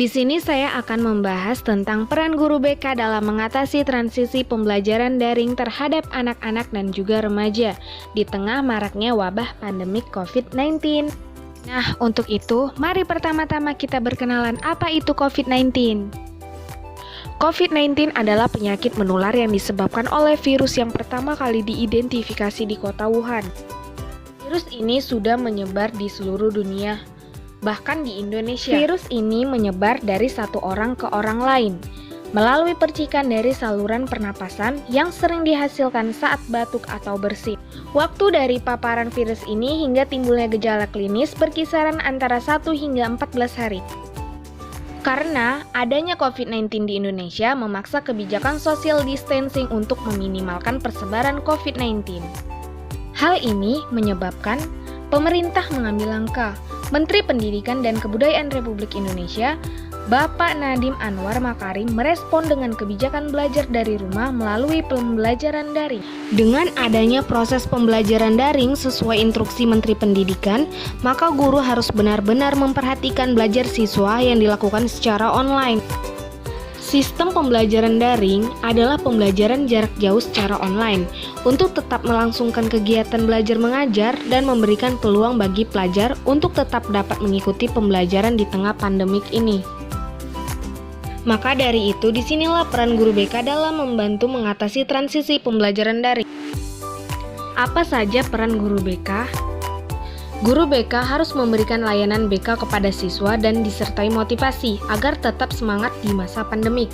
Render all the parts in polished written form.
Di sini saya akan membahas tentang peran guru BK dalam mengatasi transisi pembelajaran daring terhadap anak-anak dan juga remaja di tengah maraknya wabah pandemik COVID-19. Nah, untuk itu, mari pertama-tama kita berkenalan apa itu COVID-19. COVID-19 adalah penyakit menular yang disebabkan oleh virus yang pertama kali diidentifikasi di kota Wuhan. Virus ini sudah menyebar di seluruh dunia, bahkan di Indonesia. Virus ini menyebar dari satu orang ke orang lain, melalui percikan dari saluran pernapasan yang sering dihasilkan saat batuk atau bersin. Waktu dari paparan virus ini hingga timbulnya gejala klinis berkisaran antara 1 hingga 14 hari. Karena adanya COVID-19 di Indonesia memaksa kebijakan social distancing untuk meminimalkan persebaran COVID-19. Hal ini menyebabkan pemerintah mengambil langkah. Menteri Pendidikan dan Kebudayaan Republik Indonesia, Bapak Nadiem Anwar Makarim merespon dengan kebijakan belajar dari rumah melalui pembelajaran daring. Dengan adanya proses pembelajaran daring sesuai instruksi Menteri Pendidikan, maka guru harus benar-benar memperhatikan belajar siswa yang dilakukan secara online. Sistem pembelajaran daring adalah pembelajaran jarak jauh secara online untuk tetap melangsungkan kegiatan belajar mengajar dan memberikan peluang bagi pelajar untuk tetap dapat mengikuti pembelajaran di tengah pandemik ini. Maka dari itu, disinilah peran guru BK dalam membantu mengatasi transisi pembelajaran daring. Apa saja peran guru BK? Guru BK harus memberikan layanan BK kepada siswa dan disertai motivasi agar tetap semangat di masa pandemik.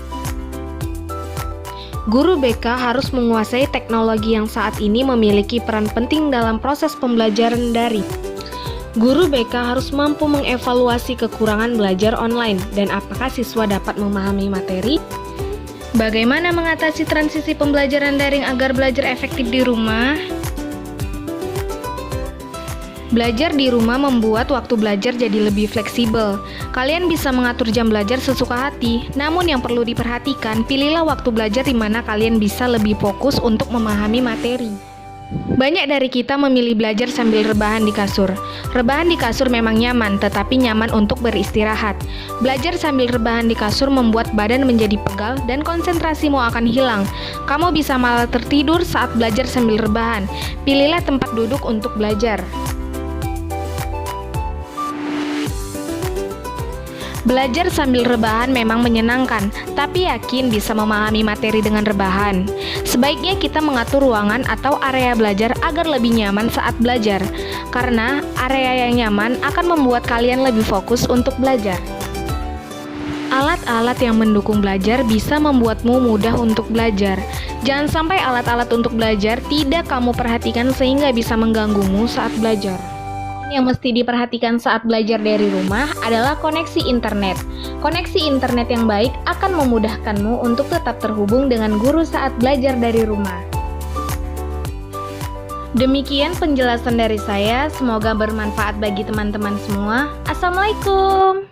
Guru BK harus menguasai teknologi yang saat ini memiliki peran penting dalam proses pembelajaran daring. Guru BK harus mampu mengevaluasi kekurangan belajar online dan apakah siswa dapat memahami materi. Bagaimana mengatasi transisi pembelajaran daring agar belajar efektif di rumah? Belajar di rumah membuat waktu belajar jadi lebih fleksibel. Kalian bisa mengatur jam belajar sesuka hati, namun yang perlu diperhatikan, pilihlah waktu belajar di mana kalian bisa lebih fokus untuk memahami materi. Banyak dari kita memilih belajar sambil rebahan di kasur. Rebahan di kasur memang nyaman, tetapi nyaman untuk beristirahat. Belajar sambil rebahan di kasur membuat badan menjadi pegal dan konsentrasimu akan hilang. Kamu bisa malah tertidur saat belajar sambil rebahan. Pilihlah tempat duduk untuk belajar. Belajar sambil rebahan memang menyenangkan, tapi yakin bisa memahami materi dengan rebahan. Sebaiknya kita mengatur ruangan atau area belajar agar lebih nyaman saat belajar, karena area yang nyaman akan membuat kalian lebih fokus untuk belajar. Alat-alat yang mendukung belajar bisa membuatmu mudah untuk belajar. Jangan sampai alat-alat untuk belajar tidak kamu perhatikan sehingga bisa mengganggumu saat belajar. Yang mesti diperhatikan saat belajar dari rumah adalah koneksi internet. Koneksi internet yang baik akan memudahkanmu untuk tetap terhubung dengan guru saat belajar dari rumah. Demikian penjelasan dari saya, semoga bermanfaat bagi teman-teman semua. Assalamualaikum.